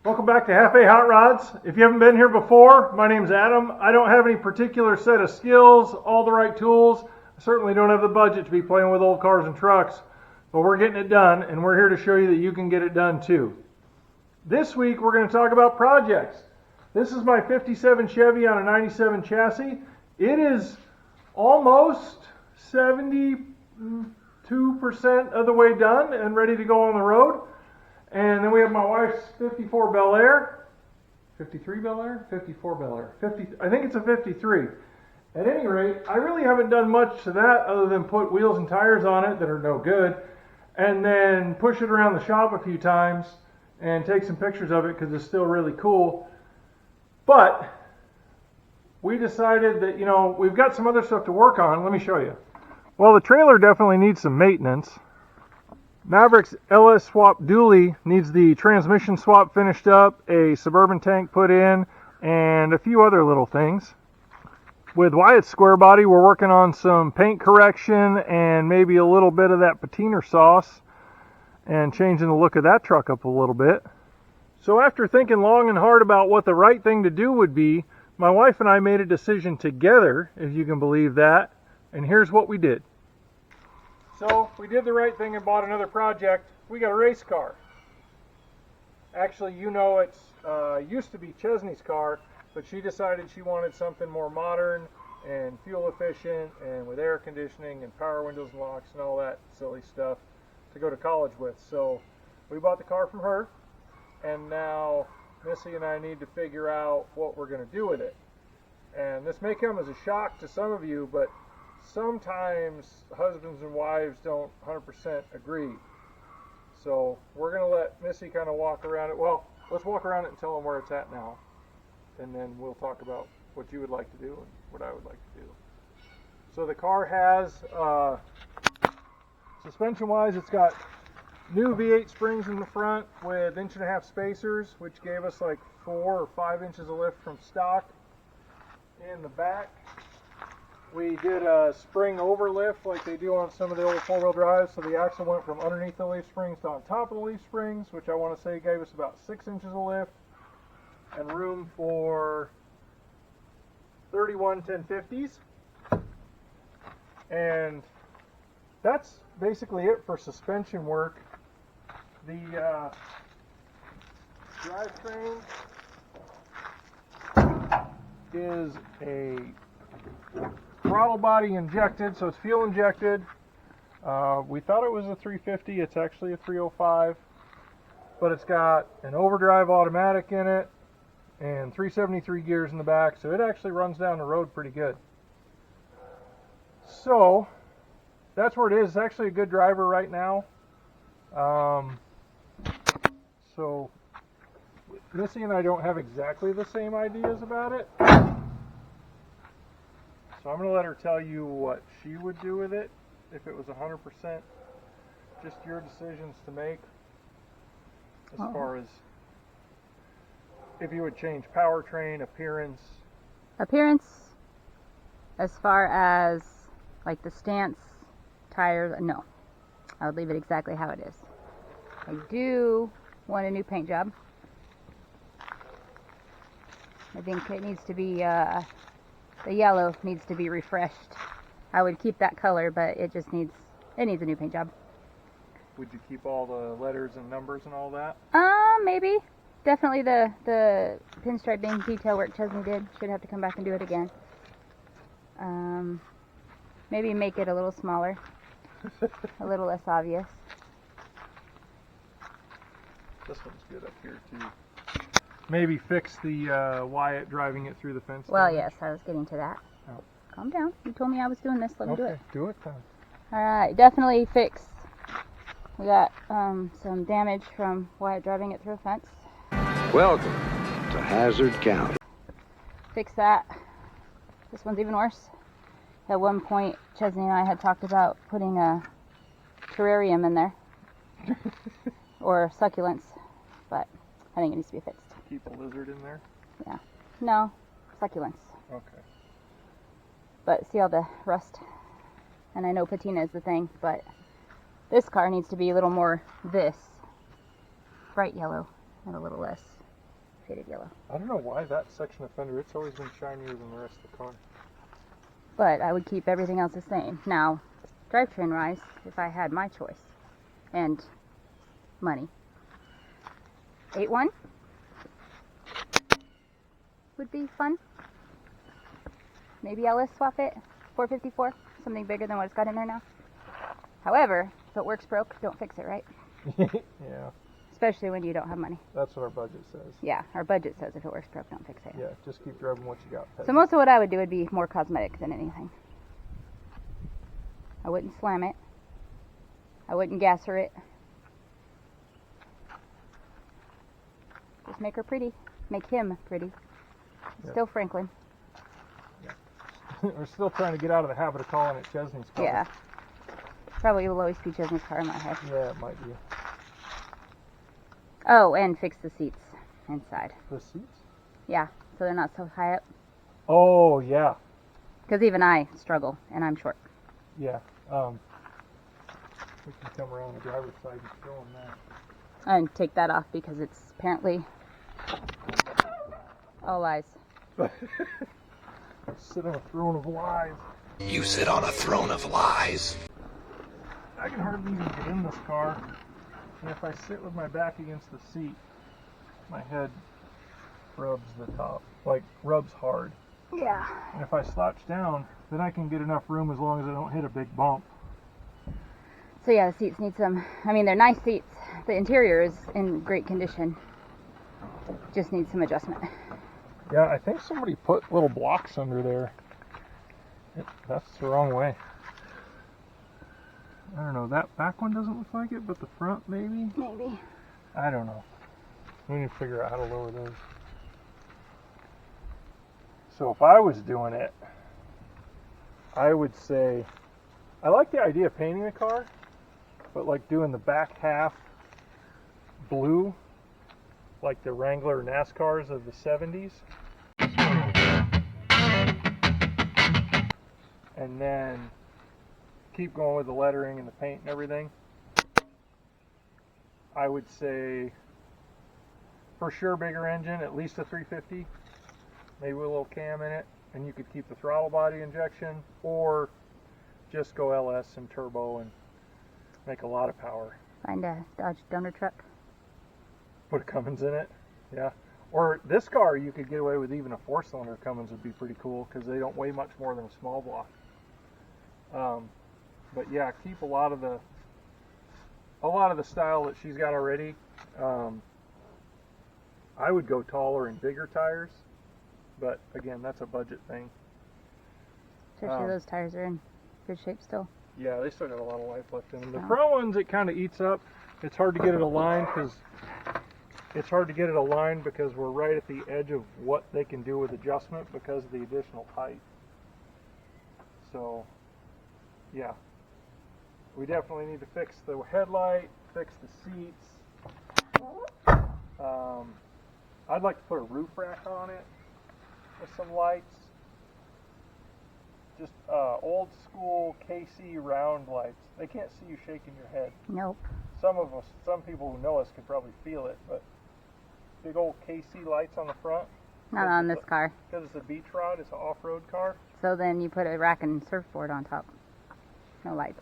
Welcome back to Half A Hot Rods. If you haven't been here before, my name's Adam. I don't have any particular set of skills, all the right tools. I certainly don't have the budget to be playing with old cars and trucks, but we're getting it done, and we're here to show you that you can get it done too. This week, we're going to talk about projects. This is my 57 Chevy on a 97 chassis. It is almost 72% of the way done and ready to go on the road. And then we have my wife's 54 Bel Air, 53 Bel Air, 54 Bel Air, 50. I think it's a 53. At any rate, I really haven't done much to that other than put wheels and tires on it that are no good, and then push it around the shop a few times and take some pictures of it because it's still really cool. But we decided that, we've got some other stuff to work on. Let me show you. Well, the trailer definitely needs some maintenance. Maverick's LS swap dually needs the transmission swap finished up, a Suburban tank put in, and a few other little things. With Wyatt's square body, we're working on some paint correction and maybe a little bit of that patina sauce and changing the look of that truck up a little bit. So after thinking long and hard about what the right thing to do would be, my wife and I made a decision together, if you can believe that, and here's what we did. So we did the right thing and bought another project. We got a race car. Actually, it's used to be Chesney's car, but she decided she wanted something more modern and fuel efficient and with air conditioning and power windows and locks and all that silly stuff to go to college with. So we bought the car from her, and now Missy and I need to figure out what we're going to do with it. And this may come as a shock to some of you, but sometimes husbands and wives don't 100% agree. So we're going to let Missy kind of walk around it. Well, let's walk around it and tell them where it's at now. And then we'll talk about what you would like to do and what I would like to do. So the car has, suspension-wise, it's got new V8 springs in the front with 1.5-inch spacers, which gave us like 4 or 5 inches of lift from stock. In the back, we did a spring overlift like they do on some of the old 4-wheel drives, so the axle went from underneath the leaf springs to on top of the leaf springs, which I want to say gave us about 6 inches of lift and room for 31 1050s. And that's basically it for suspension work. The drivetrain is a throttle body injected, so it's fuel injected. We thought it was a 350. It's actually a 305, but it's got an overdrive automatic in it and 373 gears in the back, so it actually runs down the road pretty good. So that's where it is. It's actually a good driver right now. So Missy and I don't have exactly the same ideas about it. So I'm going to let her tell you what she would do with it if it was 100%. Just your decisions to make as far as if you would change powertrain, appearance. Appearance, as far as like the stance, tires, no. I would leave it exactly how it is. I do want a new paint job. I think it needs to be the yellow needs to be refreshed. I would keep that color, but it needs a new paint job. Would you keep all the letters and numbers and all that? Maybe. Definitely the pinstriping detail work Chesney did. Should have to come back and do it again. Maybe make it a little smaller. A little less obvious. This one's good up here too. Maybe fix the Wyatt driving it through the fence. Well, yes, I was getting to that. Oh. Calm down. You told me I was doing this. Let me do it. Okay, do it then. All right, definitely fix. We got some damage from Wyatt driving it through a fence. Welcome to Hazard County. Fix that. This one's even worse. At one point, Chesney and I had talked about putting a terrarium in there. Or succulents. But I think it needs to be fixed. Keep a lizard in there? Yeah. No, succulents. Okay. But see all the rust? And I know patina is the thing, but this car needs to be a little more this. Bright yellow and a little less faded yellow. I don't know why that section of fender, it's always been shinier than the rest of the car. But I would keep everything else the same. Now, drivetrain-wise, if I had my choice and money, 8.1 would be fun. Maybe LS swap it, 454, something bigger than what it's got in there now. However, if it works broke, don't fix it, right? Yeah, Especially when you don't have money. that's what our budget says. Yeah, our budget says if it works broke, don't fix it. Yeah, just keep driving what you got. So most of what I would do would be more cosmetic than anything. I wouldn't slam it. I wouldn't gas her it. Just make her pretty. Make him pretty. Yep. Still Franklin. We're still trying to get out of the habit of calling it Chesney's car. Yeah. Probably will always be Chesney's car in my head. Yeah, it might be. Oh, and fix the seats inside. The seats? Yeah, so they're not so high up. Oh, yeah. Because even I struggle, and I'm short. Yeah. We can come around the driver's side and show them that. And take that off because it's apparently all lies. Sit on a throne of lies. You sit on a throne of lies. I can hardly even get in this car. And if I sit with my back against the seat, my head rubs the top. Like, rubs hard. Yeah. And if I slouch down, then I can get enough room as long as I don't hit a big bump. So yeah, the seats need some, I mean, they're nice seats. The interior is in great condition. Just needs some adjustment. Yeah, I think somebody put little blocks under there. That's the wrong way. I don't know, that back one doesn't look like it, but the front maybe? Maybe. I don't know. We need to figure out how to lower those. So if I was doing it, I would say, I like the idea of painting the car, but like doing the back half blue, like the Wrangler NASCARs of the 70s. And then keep going with the lettering and the paint and everything. I would say for sure bigger engine, at least a 350, maybe with a little cam in it, and you could keep the throttle body injection, or just go LS and turbo and make a lot of power. Find a Dodge donor truck. Put a Cummins in it, yeah. Or this car, you could get away with even a 4-cylinder Cummins would be pretty cool because they don't weigh much more than a small block. But yeah, keep a lot of the style that she's got already. I would go taller and bigger tires, but again, that's a budget thing. Especially those tires are in good shape still. Yeah, they still got a lot of life left in them. The Yeah. front ones, it kind of eats up. It's hard to get it aligned because we're right at the edge of what they can do with adjustment because of the additional height. So, yeah. We definitely need to fix the headlight, fix the seats. I'd like to put a roof rack on it with some lights. Just old school KC round lights. They can't see you shaking your head. Nope. Some people who know us could probably feel it, but big old KC lights on the front. Not on this car. Because it's a beach rod, it's an off-road car. So then you put a rack and surfboard on top. No lights.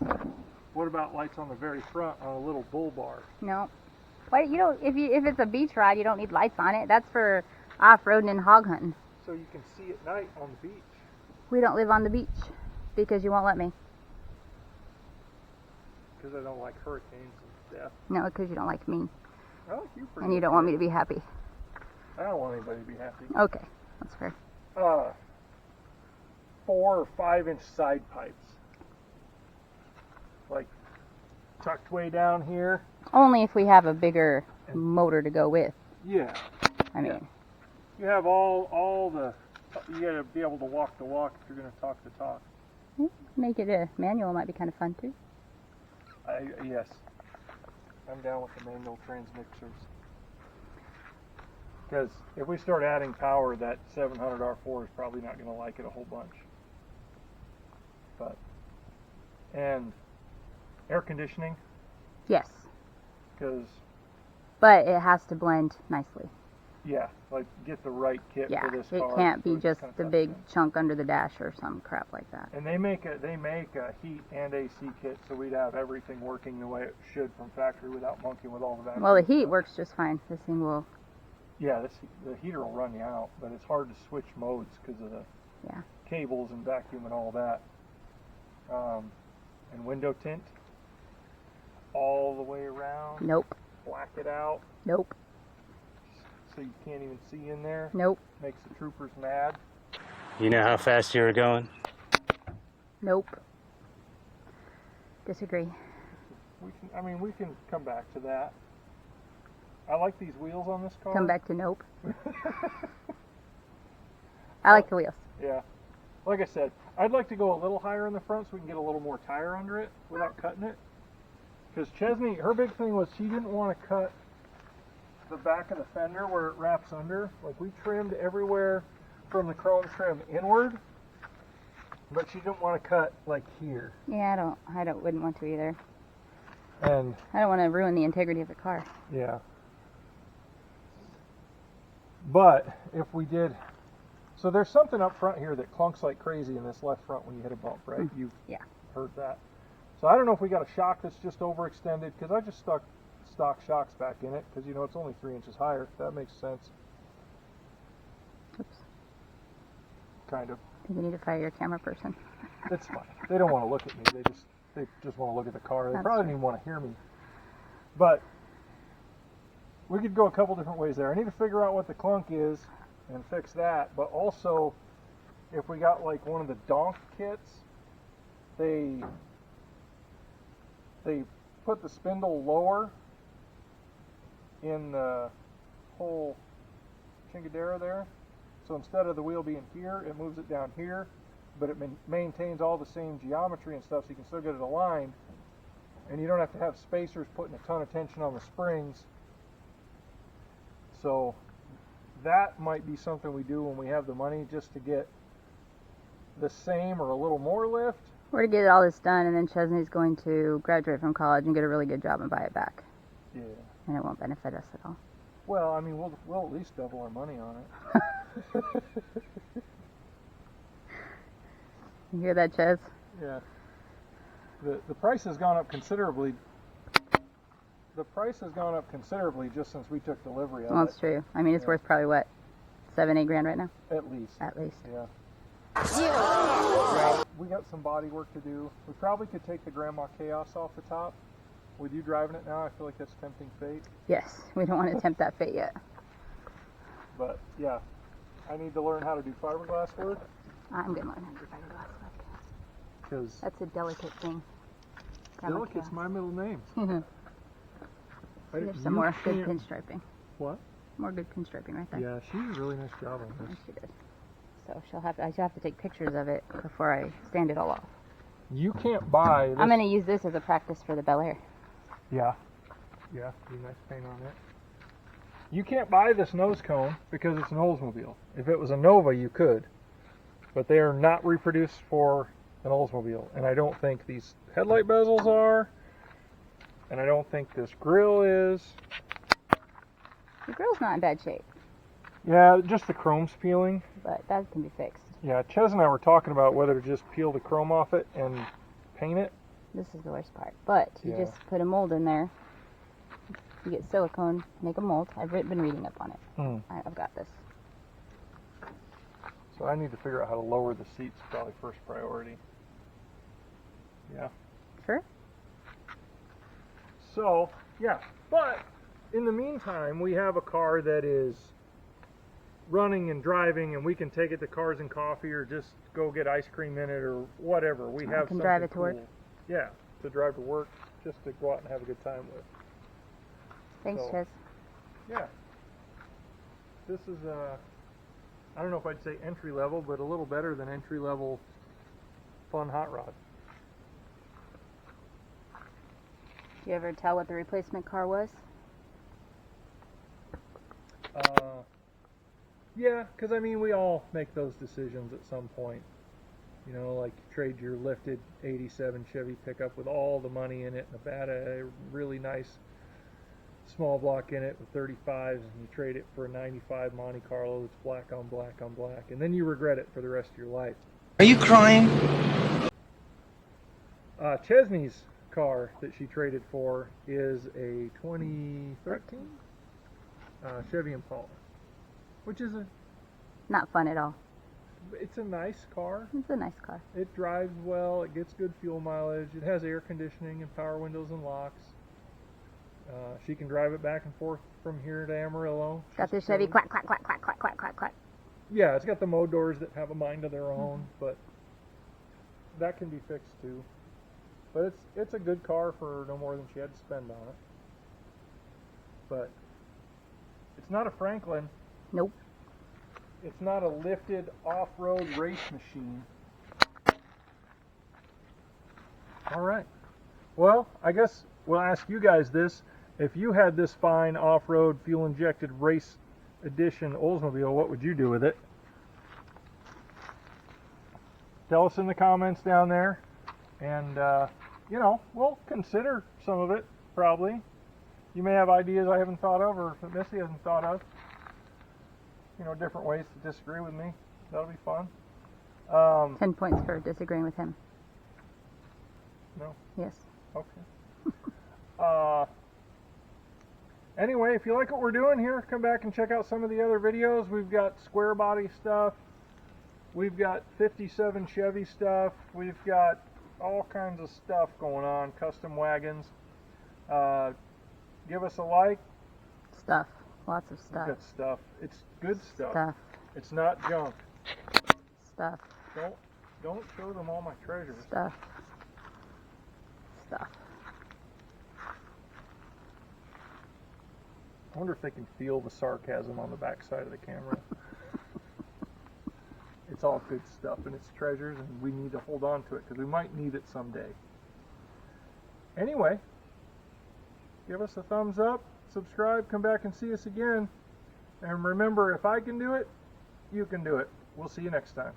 What about lights on the very front on a little bull bar? No. Why you don't? If it's a beach ride, you don't need lights on it. That's for off-roading and hog hunting. So you can see at night on the beach. We don't live on the beach because you won't let me. Because I don't like hurricanes and death. No, because you don't like me, I like you pretty and you don't want me to be happy. I don't want anybody to be happy. Okay, that's fair. 4 or 5 inch side pipes. Like tucked way down here. Only if we have a bigger motor to go with. Yeah. I mean, Yeah. You have all the, you gotta be able to walk the walk if you're gonna talk the talk. make it a manual might be kind of fun too. Yes. I'm down with the manual transmixers. Because if we start adding power, that 700 R4 is probably not going to like it a whole bunch. And air conditioning, Yes, because but it has to blend nicely. Yeah, like get the right kit Yeah, for this it car. can't so be it's just kinda the tough big to- chunk under the dash or some crap like that. And they make a heat and AC kit, so we'd have everything working the way it should from factory without monkeying with all the batteries. Well, the heat works just fine. This thing will. Yeah, the heater will run you out, but it's hard to switch modes because of the cables and vacuum and all that. And window tint all the way around. Nope. Black it out Nope. so you can't even see in there. Nope. Makes the troopers mad. You know how fast you were going? Nope. Disagree. We can come back to that. I like these wheels on this car. Come back to nope. I like the wheels. Yeah. Like I said, I'd like to go a little higher in the front so we can get a little more tire under it without cutting it. Because Chesney, her big thing was she didn't want to cut the back of the fender where it wraps under. Like we trimmed everywhere from the chrome trim inward, but she didn't want to cut like here. Yeah, wouldn't want to either. And I don't want to ruin the integrity of the car. yeah. But if we did, so there's something up front here that clunks like crazy in this left front when you hit a bump, right? You've heard that. So I don't know if we got a shock that's just overextended, because I just stuck stock shocks back in it, because it's only 3 inches higher. That makes sense. Oops. I Kind of. think you need to fire your camera person. It's fine. They don't want to look at me. They just want to look at the car. They probably don't even want to hear me. But we could go a couple different ways there. I need to figure out what the clunk is and fix that. But also, if we got like one of the donk kits, they put the spindle lower in the whole chingadera there. So instead of the wheel being here, it moves it down here, but it maintains all the same geometry and stuff, so you can still get it aligned, and you don't have to have spacers putting a ton of tension on the springs. So that might be something we do when we have the money, just to get the same or a little more lift. We're to get all this done, and then Chesney's going to graduate from college and get a really good job and buy it back. Yeah. And it won't benefit us at all. Well, I mean, we'll at least double our money on it. You hear that, Ches? Yeah. The price has gone up considerably. The price has gone up considerably just since we took delivery of Well, it. it's true. I mean, it's worth probably what, $7-8 grand right now? At least. At least. Yeah. Yeah. We got some body work to do. We probably could take the Grandma Chaos off the top. With you driving it now, I feel like that's tempting fate. Yes, we don't want to tempt that fate yet. But yeah, I need to learn how to do fiberglass work. I'm going to learn how to do fiberglass work. Because That's a delicate thing. Delicate's my middle name. There's some more good pinstriping. What? More good pinstriping right there. Yeah, she did a really nice job on Yes, this. she did. So I shall have to take pictures of it before I sand it all off. You can't buy this. I'm going to use this as a practice for the Bel Air. Yeah. Yeah, be nice paint on it. You can't buy this nose cone because it's an Oldsmobile. If it was a Nova, you could. But they are not reproduced for an Oldsmobile. And I don't think these headlight bezels are. And I don't think this grill is. The grill's not in bad shape, Yeah, just the chrome's peeling. but that can be fixed. Yeah, Ches and I were talking about whether to just peel the chrome off it and paint it. This is the worst part. But you Yeah. just put a mold in there. You get silicone, make a mold. I've been reading up on it. I've got this. So I need to figure out how to lower the seats, probably first priority. Yeah. Sure. So, yeah. But in the meantime, we have a car that is running and driving, and we can take it to Cars and Coffee or just go get ice cream in it or whatever. We have can drive something it to work. cool. Yeah, to drive to work, just to go out and have a good time with. Thanks, So- Ches. Yeah. This is I don't know if I'd say entry level, but a little better than entry level fun hot rod. Do you ever tell what the replacement car was? Yeah, because I mean, we all make those decisions at some point. You know, like trade your lifted 87 Chevy pickup with all the money in it, Nevada, a really nice small block in it with 35s, and you trade it for a 95 Monte Carlo that's black on black on black, and then you regret it for the rest of your life. Are you crying? Chesney's car that she traded for is a 2013 Chevy Impala, which is Not fun at all. it's a nice car. It's a nice car. It drives well. It gets good fuel mileage. It has air conditioning and power windows and locks. She can drive it back and forth from here to Amarillo. Got the Chevy quack, quack, quack, quack, quack, quack, quack, quack. Yeah, it's got the mode doors that have a mind of their own, but that can be fixed too. But it's a good car for no more than she had to spend on it. But it's not a Franklin. Nope. It's not a lifted off-road race machine. All right. Well, I guess we'll ask you guys this. If you had this fine off-road fuel-injected race edition Oldsmobile, what would you do with it? Tell us in the comments down there. And, you know, we'll consider some of it, probably. You may have ideas I haven't thought of, or that Missy hasn't thought of. You know, different ways to disagree with me. That'll be fun. 10 points for disagreeing with him. No? Yes. Okay. Anyway, if you like what we're doing here, come back and check out some of the other videos. We've got square body stuff. We've got 57 Chevy stuff. We've got all kinds of stuff going on, custom wagons. Give us a like. Stuff. Lots of stuff. Good stuff. It's good stuff. Stuff. It's not junk. Stuff. Don't show them all my treasures. Stuff. Stuff. I wonder if they can feel the sarcasm on the back side of the camera. It's all good stuff, and it's treasures, and we need to hold on to it because we might need it someday. Anyway, give us a thumbs up, subscribe, come back and see us again. And remember, if I can do it, you can do it. We'll see you next time.